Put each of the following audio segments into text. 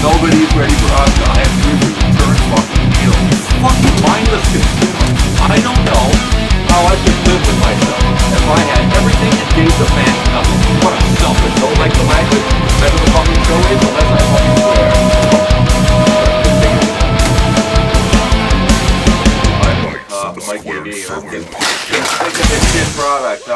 Nobody's ready for us. I have to return fucking heel. Fucking mindless consumer. I don't know how I could live with myself if I had everything and gave the man nothing. What a selfish, don't like the language, better the fucking show is unless I fucking swear. I'm Mike AD, and I'm getting sick of this shit product.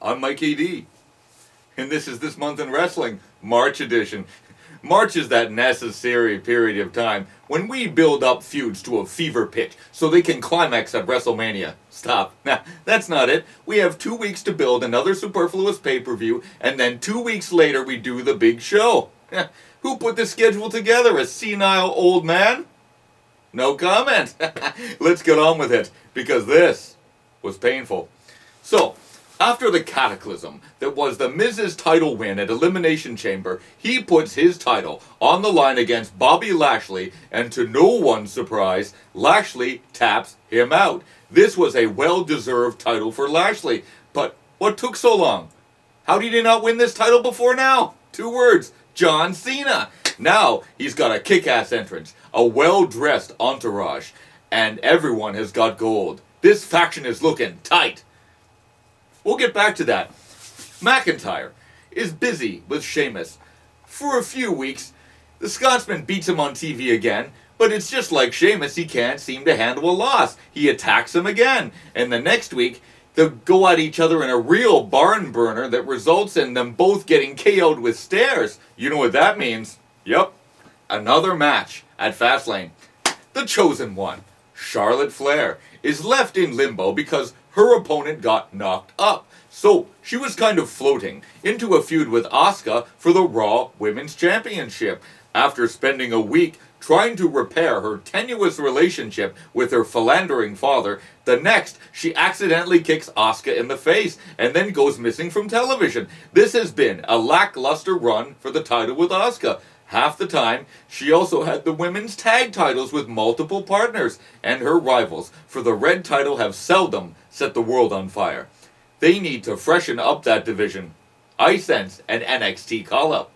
I'm Mike AD, and this is This Month in Wrestling, March edition. March is that necessary period of time when we build up feuds to a fever pitch so they can climax at Wrestlemania. Stop. Nah, that's not it. We have 2 weeks to build another superfluous pay-per-view, and then 2 weeks later we do the big show. Who put this schedule together? A senile old man? No comment. Let's get on with it, because this was painful. So, after the cataclysm that was the Miz's title win at Elimination Chamber, he puts his title on the line against Bobby Lashley, and to no one's surprise, Lashley taps him out. This was a well-deserved title for Lashley, but what took so long? How did he not win this title before now? 2 words, John Cena. Now he's got a kick-ass entrance, a well-dressed entourage, and everyone has got gold. This faction is looking tight. We'll get back to that. McIntyre is busy with Sheamus. For a few weeks, the Scotsman beats him on TV again, but it's just like Sheamus, he can't seem to handle a loss. He attacks him again, and the next week, they'll go at each other in a real barn burner that results in them both getting KO'd with stairs. You know what that means? Yep, another match at Fastlane. The chosen one, Charlotte Flair, is left in limbo because her opponent got knocked up. So she was kind of floating into a feud with Asuka for the Raw Women's Championship. After spending a week trying to repair her tenuous relationship with her philandering father, the next she accidentally kicks Asuka in the face and then goes missing from television. This has been a lackluster run for the title with Asuka. Half the time, she also had the women's tag titles with multiple partners, and her rivals for the red title have seldom set the world on fire. They need to freshen up that division. I sense an NXT call-up.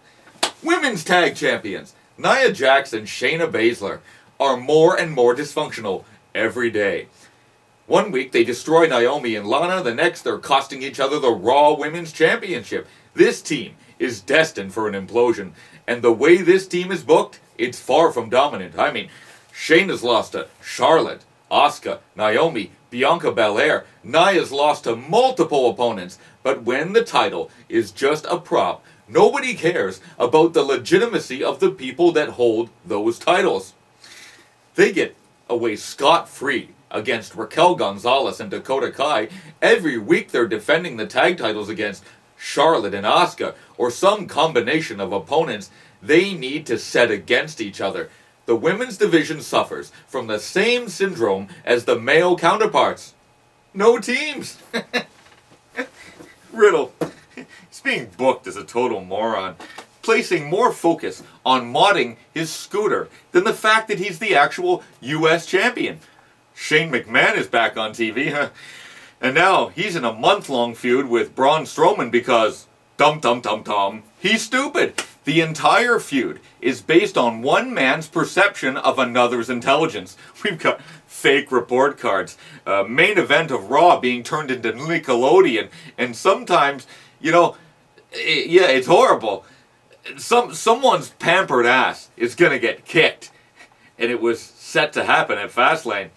Women's tag champions, Nia Jax and Shayna Baszler, are more and more dysfunctional every day. 1 week they destroy Naomi and Lana, the next they're costing each other the Raw Women's Championship. This team is destined for an implosion, and the way this team is booked, it's far from dominant. I mean, Shayna's lost to Charlotte, Asuka, Naomi, Bianca Belair. Nia's lost to multiple opponents, but when the title is just a prop, nobody cares about the legitimacy of the people that hold those titles. They get away scot-free against Raquel Gonzalez and Dakota Kai. Every week they're defending the tag titles against Charlotte and Asuka, or some combination of opponents they need to set against each other. The women's division suffers from the same syndrome as the male counterparts. No teams. Riddle. He's being booked as a total moron, placing more focus on modding his scooter than the fact that he's the actual US champion. Shane McMahon is back on TV, huh? And now he's in a month-long feud with Braun Strowman because, he's stupid. The entire feud is based on one man's perception of another's intelligence. We've got fake report cards, main event of Raw being turned into Nickelodeon, and sometimes, it's horrible. Someone's pampered ass is gonna get kicked, and it was set to happen at Fastlane.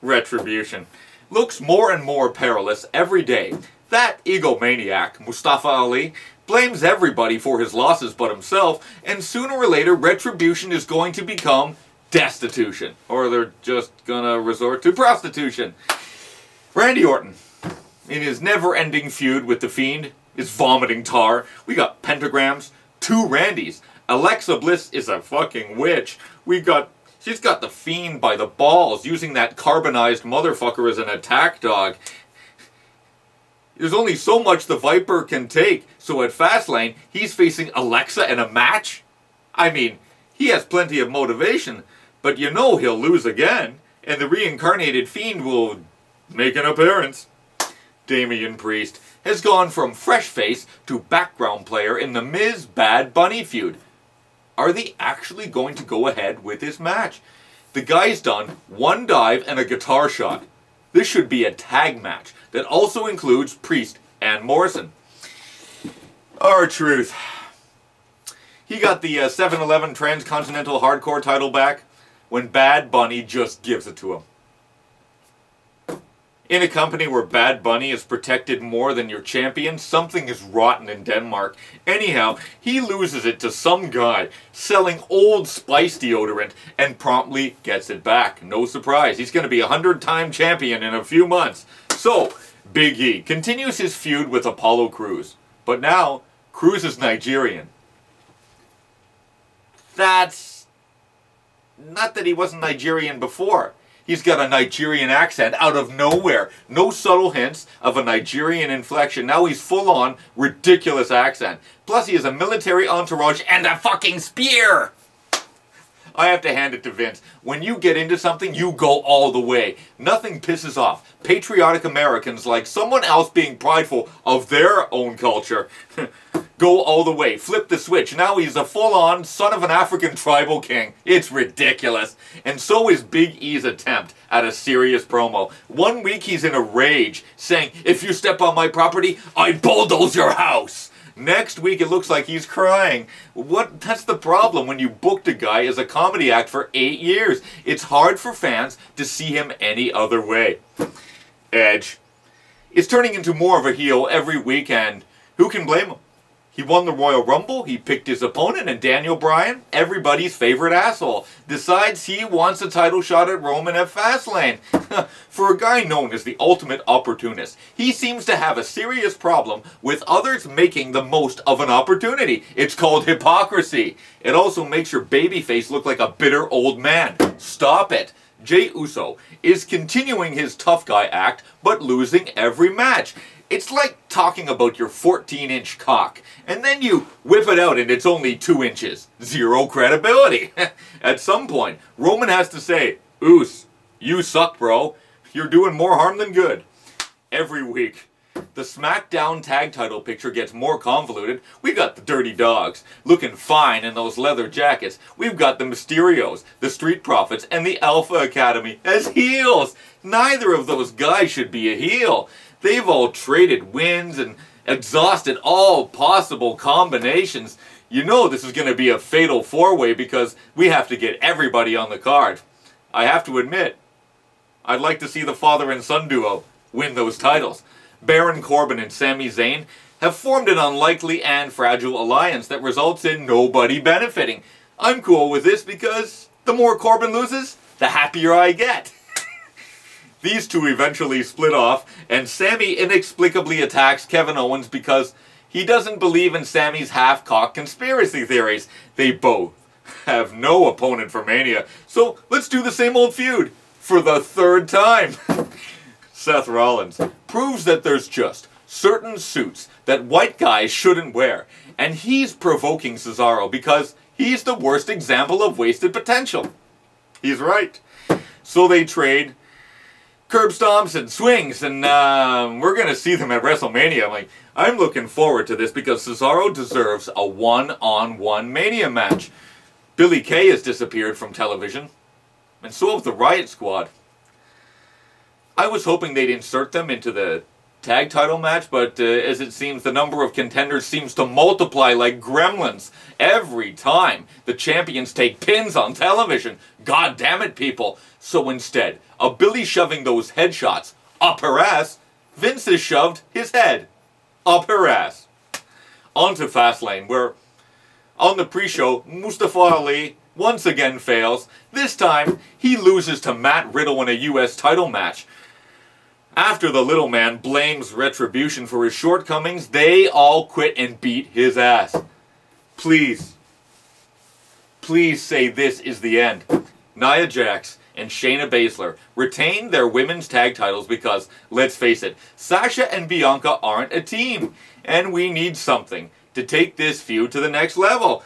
Retribution looks more and more perilous every day. That egomaniac, Mustafa Ali, blames everybody for his losses but himself, and sooner or later Retribution is going to become destitution. Or they're just gonna resort to prostitution. Randy Orton, in his never-ending feud with The Fiend, is vomiting tar. We got pentagrams, 2 Randys. Alexa Bliss is a fucking witch. She's got The Fiend by the balls, using that carbonized motherfucker as an attack dog. There's only so much the Viper can take, so at Fastlane, he's facing Alexa in a match? I mean, he has plenty of motivation, but you know he'll lose again, and the reincarnated Fiend will make an appearance. Damian Priest has gone from fresh face to background player in the Miz Bad Bunny feud. Are they actually going to go ahead with this match? The guy's done one dive and a guitar shot. This should be a tag match that also includes Priest and Morrison. R-Truth. He got the 7-Eleven Transcontinental Hardcore title back when Bad Bunny just gives it to him. In a company where Bad Bunny is protected more than your champion, something is rotten in Denmark. Anyhow, he loses it to some guy selling Old Spice deodorant and promptly gets it back. No surprise, he's going to be a 100-time champion in a few months. So, Big E continues his feud with Apollo Crews. But now, Crews is Nigerian. That's not that he wasn't Nigerian before. He's got a Nigerian accent out of nowhere. No subtle hints of a Nigerian inflection. Now he's full on ridiculous accent. Plus he has a military entourage and a fucking spear. I have to hand it to Vince. When you get into something, you go all the way. Nothing pisses off patriotic Americans like someone else being prideful of their own culture. Go all the way. Flip the switch. Now he's a full-on son of an African tribal king. It's ridiculous. And so is Big E's attempt at a serious promo. 1 week he's in a rage, saying, "If you step on my property, I bulldoze your house." Next week it looks like he's crying. That's the problem when you booked a guy as a comedy act for 8 years. It's hard for fans to see him any other way. Edge is turning into more of a heel every weekend. Who can blame him? He won the Royal Rumble, he picked his opponent, and Daniel Bryan, everybody's favorite asshole, decides he wants a title shot at Roman at Fastlane. For a guy known as the ultimate opportunist, he seems to have a serious problem with others making the most of an opportunity. It's called hypocrisy. It also makes your babyface look like a bitter old man. Stop it. Jey Uso is continuing his tough guy act, but losing every match. It's like talking about your 14-inch cock, and then you whip it out and it's only 2 inches. Zero credibility. At some point, Roman has to say, "Oos, you suck, bro. You're doing more harm than good." Every week, the SmackDown tag title picture gets more convoluted. We've got the Dirty Dogs, looking fine in those leather jackets. We've got the Mysterios, the Street Profits, and the Alpha Academy as heels. Neither of those guys should be a heel. They've all traded wins and exhausted all possible combinations. You know this is going to be a fatal four-way because we have to get everybody on the card. I have to admit, I'd like to see the father and son duo win those titles. Baron Corbin and Sami Zayn have formed an unlikely and fragile alliance that results in nobody benefiting. I'm cool with this because the more Corbin loses, the happier I get. These two eventually split off, and Sami inexplicably attacks Kevin Owens because he doesn't believe in Sami's half-cocked conspiracy theories. They both have no opponent for Mania, so let's do the same old feud for the third time. Seth Rollins proves that there's just certain suits that white guys shouldn't wear, and he's provoking Cesaro because he's the worst example of wasted potential. He's right. So they trade curb stomps and swings, and we're going to see them at WrestleMania. I'm looking forward to this because Cesaro deserves a one-on-one Mania match. Billy Kay has disappeared from television, and so have the Riot Squad. I was hoping they'd insert them into the tag title match, but as it seems, the number of contenders seems to multiply like gremlins every time the champions take pins on television. God damn it, people. So instead of Billy shoving those headshots up her ass, Vince has shoved his head up her ass. On to Fastlane, where on the pre-show, Mustafa Ali once again fails. This time, he loses to Matt Riddle in a US title match. After the little man blames Retribution for his shortcomings, they all quit and beat his ass. Please say this is the end. Nia Jax and Shayna Baszler retain their women's tag titles because, let's face it, Sasha and Bianca aren't a team, and we need something to take this feud to the next level.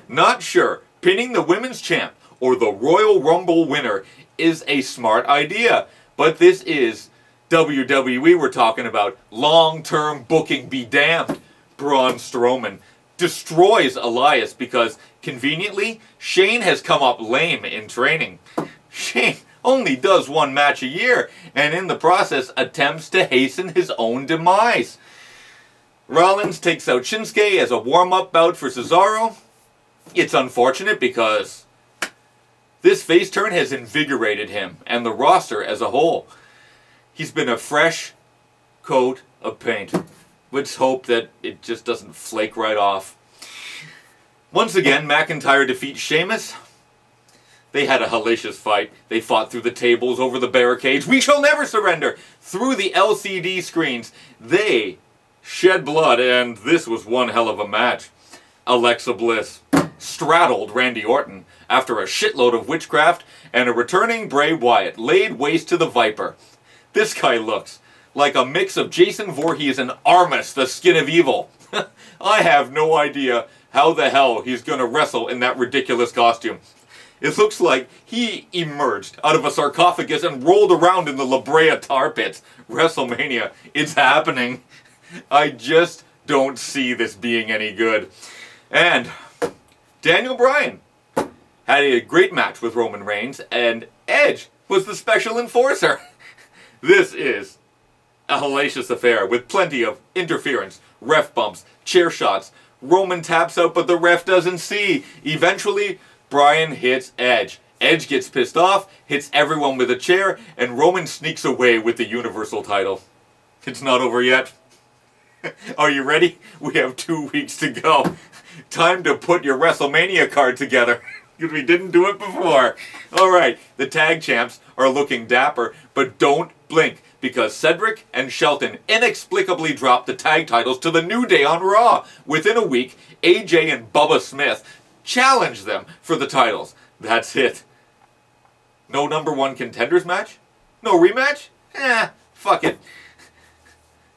Not sure pinning the women's champ or the Royal Rumble winner is a smart idea, but this is WWE we're talking about. Long-term booking be damned. Braun Strowman destroys Elias because, conveniently, Shane has come up lame in training. Shane only does one match a year, and in the process attempts to hasten his own demise. Rollins takes out Shinsuke as a warm-up bout for Cesaro. It's unfortunate because this face turn has invigorated him and the roster as a whole. He's been a fresh coat of paint. Let's hope that it just doesn't flake right off. Once again, McIntyre defeats Sheamus. They had a hellacious fight. They fought through the tables, over the barricades. We shall never surrender! Through the LCD screens. They shed blood, and this was one hell of a match. Alexa Bliss straddled Randy Orton after a shitload of witchcraft, and a returning Bray Wyatt laid waste to the Viper. This guy looks like a mix of Jason Voorhees and Armus, the Skin of Evil. I have no idea how the hell he's going to wrestle in that ridiculous costume. It looks like he emerged out of a sarcophagus and rolled around in the La Brea tar pits. WrestleMania, it's happening. I just don't see this being any good. And Daniel Bryan had a great match with Roman Reigns, and Edge was the special enforcer. This is a hellacious affair with plenty of interference, ref bumps, chair shots. Roman taps out, but the ref doesn't see. Eventually, Bryan hits Edge. Edge gets pissed off, hits everyone with a chair, and Roman sneaks away with the Universal title. It's not over yet. Are you ready? We have 2 weeks to go. Time to put your WrestleMania card together. Because we didn't do it before. Alright, the tag champs are looking dapper, but don't blink, because Cedric and Shelton inexplicably dropped the tag titles to the New Day on Raw. Within a week, AJ and Bubba Smith challenged them for the titles. That's it. No number one contenders match? No rematch? Fuck it.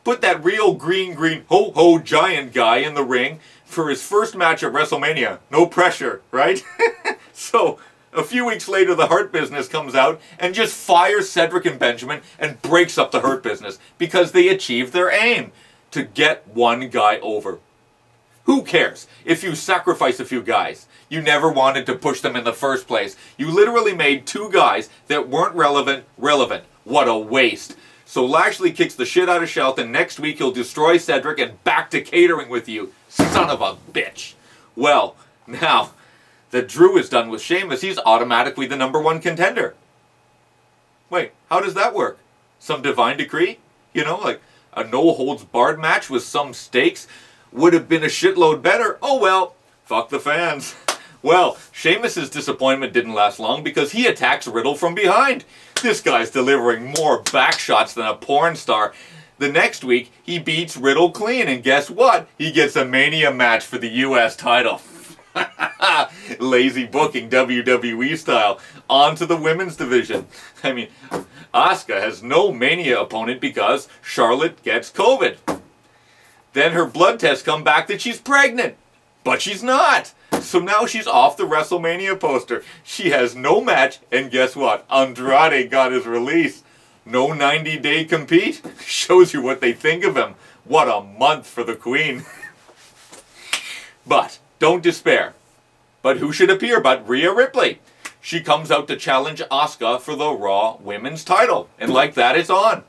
Put that real green ho-ho giant guy in the ring for his first match at WrestleMania. No pressure, right? So, a few weeks later, the Hurt Business comes out and just fires Cedric and Benjamin and breaks up the Hurt Business because they achieved their aim to get one guy over. Who cares if you sacrifice a few guys? You never wanted to push them in the first place. You literally made two guys that weren't relevant. What a waste. So Lashley kicks the shit out of Shelton. Next week he'll destroy Cedric and back to catering with you. Son of a bitch. Well, now that Drew is done with Sheamus, he's automatically the number one contender. Wait, how does that work? Some divine decree? You know, like a no-holds-barred match with some stakes would have been a shitload better. Oh well, fuck the fans. Well, Sheamus' disappointment didn't last long because he attacks Riddle from behind. This guy's delivering more back shots than a porn star. The next week, he beats Riddle clean, and guess what? He gets a Mania match for the US title. Lazy booking, WWE style. On to the women's division. I mean, Asuka has no Mania opponent because Charlotte gets COVID. Then her blood tests come back that she's pregnant. But she's not. So now she's off the WrestleMania poster. She has no match, and guess what? Andrade got his release. No 90-day compete. Shows you what they think of him. What a month for the Queen. But don't despair. But who should appear but Rhea Ripley? She comes out to challenge Asuka for the Raw Women's title. And like that, it's on.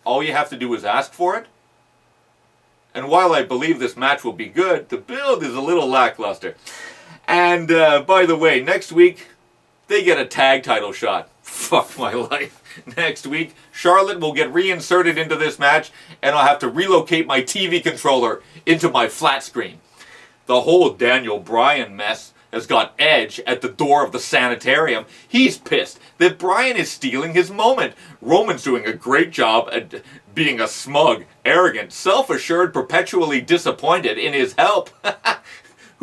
All you have to do is ask for it. And while I believe this match will be good, the build is a little lackluster. And by the way, next week, they get a tag title shot. Fuck my life. Next week, Charlotte will get reinserted into this match, and I'll have to relocate my TV controller into my flat screen. The whole Daniel Bryan mess has got Edge at the door of the sanitarium. He's pissed that Bryan is stealing his moment. Roman's doing a great job at being a smug, arrogant, self-assured, perpetually disappointed in his help.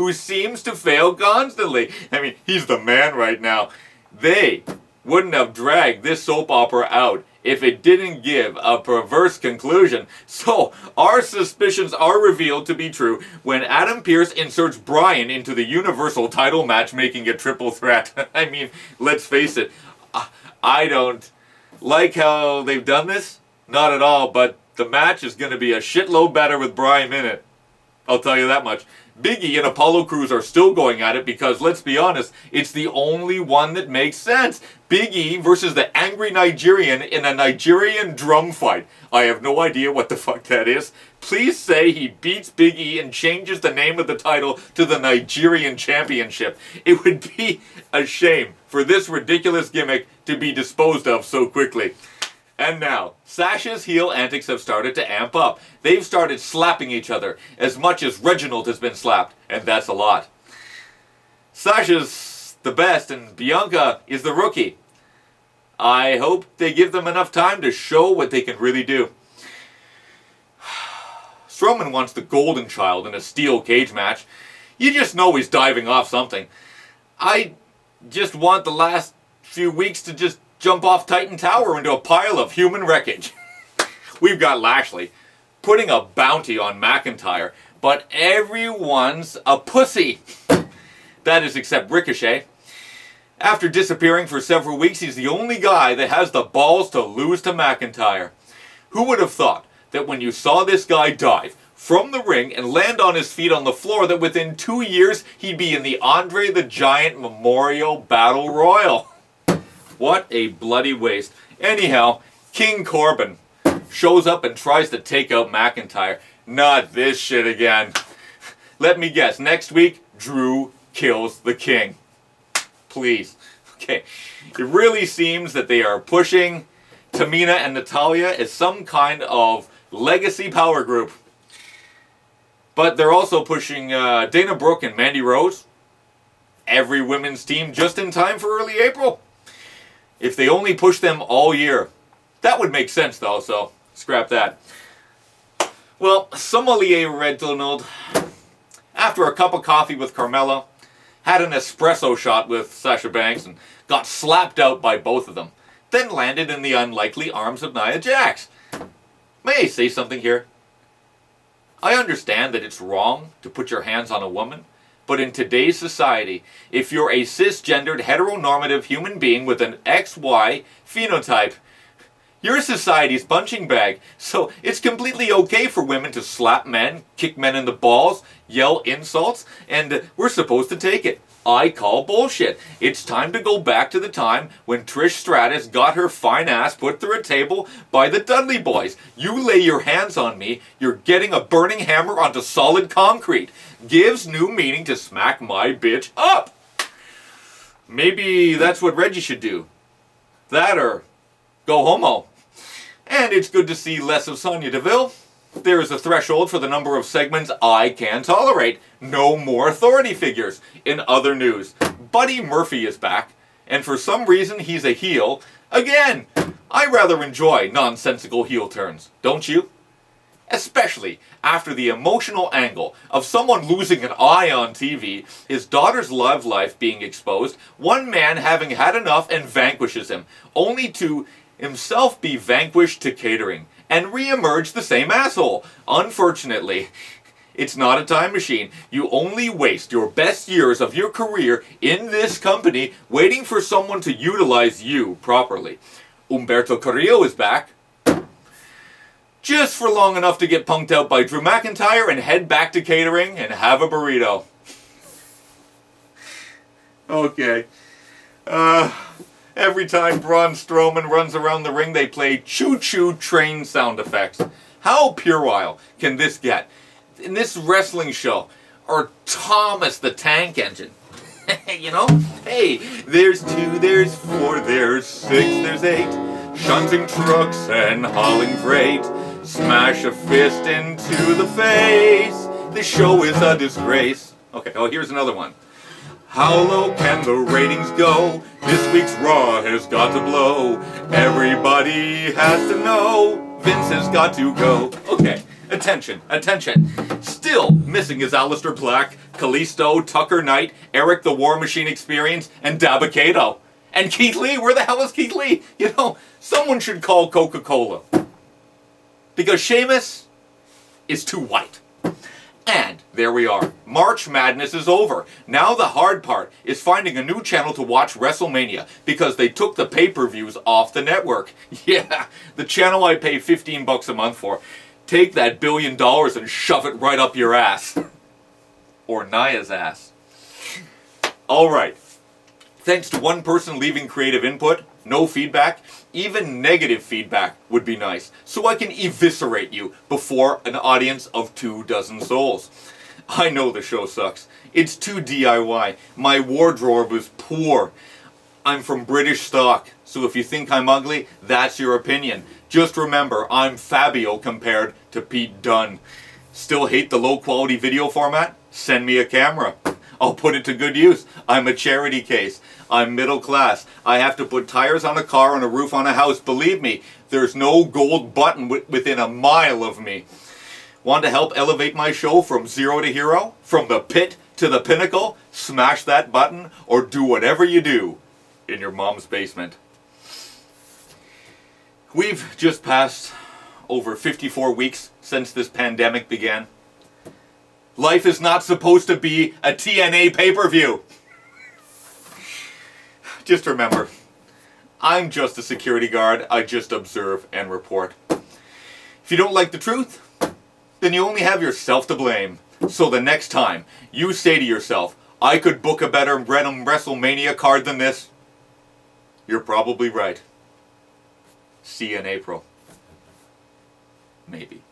who seems to fail constantly. I mean, he's the man right now. They wouldn't have dragged this soap opera out if it didn't give a perverse conclusion. So, our suspicions are revealed to be true when Adam Pearce inserts Bryan into the Universal title match, making a triple threat. I mean, let's face it, I don't like how they've done this. Not at all, but the match is going to be a shitload better with Bryan in it. I'll tell you that much. Big E and Apollo Crews are still going at it because, let's be honest, it's the only one that makes sense. Big E versus the Angry Nigerian in a Nigerian drum fight. I have no idea what the fuck that is. Please say he beats Big E and changes the name of the title to the Nigerian Championship. It would be a shame for this ridiculous gimmick to be disposed of so quickly. And now, Sasha's heel antics have started to amp up. They've started slapping each other as much as Reginald has been slapped, and that's a lot. Sasha's the best, and Bianca is the rookie. I hope they give them enough time to show what they can really do. Strowman wants the Golden Child in a steel cage match. You just know he's diving off something. I just want the last few weeks to just jump off Titan Tower into a pile of human wreckage. We've got Lashley putting a bounty on McIntyre, but everyone's a pussy. That is, except Ricochet. After disappearing for several weeks, he's the only guy that has the balls to lose to McIntyre. Who would have thought that when you saw this guy dive from the ring and land on his feet on the floor, that within 2 years he'd be in the Andre the Giant Memorial Battle Royal? What a bloody waste. Anyhow, King Corbin shows up and tries to take out McIntyre. Not this shit again. Let me guess. Next week, Drew kills the King. Please. Okay. It really seems that they are pushing Tamina and Natalya as some kind of legacy power group. But they're also pushing Dana Brooke and Mandy Rose. Every women's team just in time for early April. If they only push them all year. That would make sense though, so scrap that. Well, sommelier Reginald, after a cup of coffee with Carmella, had an espresso shot with Sasha Banks and got slapped out by both of them. Then landed in the unlikely arms of Nia Jax. May I say something here? I understand that it's wrong to put your hands on a woman. But in today's society, if you're a cisgendered, heteronormative human being with an XY phenotype, you're society's punching bag. So it's completely okay for women to slap men, kick men in the balls, yell insults, and we're supposed to take it. I call bullshit. It's time to go back to the time when Trish Stratus got her fine ass put through a table by the Dudley Boys. You lay your hands on me, you're getting a burning hammer onto solid concrete. Gives new meaning to smack my bitch up. Maybe that's what Reggie should do. That or go homo. And it's good to see less of Sonya Deville. There is a threshold for the number of segments I can tolerate. No more authority figures. In other news, Buddy Murphy is back, and for some reason he's a heel. Again, I rather enjoy nonsensical heel turns, don't you? Especially after the emotional angle of someone losing an eye on TV, his daughter's love life being exposed, one man having had enough and vanquishes him, only to himself be vanquished to catering, and re-emerge the same asshole. Unfortunately, it's not a time machine. You only waste your best years of your career in this company waiting for someone to utilize you properly. Humberto Carrillo is back. Just for long enough to get punked out by Drew McIntyre and head back to catering and have a burrito. Okay. Every time Braun Strowman runs around the ring, they play choo-choo train sound effects. How puerile can this get? In this wrestling show, or Thomas the Tank Engine. You know? Hey, there's 2, there's 4, there's 6, there's 8. Shunting trucks and hauling freight. Smash a fist into the face. This show is a disgrace. Okay, oh, here's another one. How low can the ratings go? This week's Raw has got to blow. Everybody has to know. Vince has got to go. Okay, attention, attention. Still Still missing is Aleister Black, Kalisto, Tucker Knight, Eric the War Machine Experience, and Dabba-Kato. And Keith Lee, where the hell is Keith Lee? You know, someone should call Coca-Cola. Because Sheamus is too white. And there we are. March Madness is over. Now the hard part is finding a new channel to watch Wrestlemania because they took the pay-per-views off the network. Yeah, the channel I pay $15 a month for. Take that $1 billion and shove it right up your ass. Or Naya's ass. Alright. Thanks to one person leaving creative input, no feedback, even negative feedback would be nice, so I can eviscerate you before an audience of 24 souls. I know the show sucks. It's too DIY. My wardrobe is poor. I'm from British stock, so if you think I'm ugly, that's your opinion. Just remember, I'm Fabio compared to Pete Dunne. Still hate the low quality video format? Send me a camera. I'll put it to good use. I'm a charity case. I'm middle class. I have to put tires on a car and a roof on a house. Believe me, there's no gold button within a mile of me. Want to help elevate my show from zero to hero? From the pit to the pinnacle? Smash that button or do whatever you do in your mom's basement. We've just passed over 54 weeks since this pandemic began. Life is not supposed to be a TNA pay-per-view. Just remember, I'm just a security guard. I just observe and report. If you don't like the truth, then you only have yourself to blame. So the next time you say to yourself, I could book a better Wrestlemania card than this, you're probably right. See you in April. Maybe.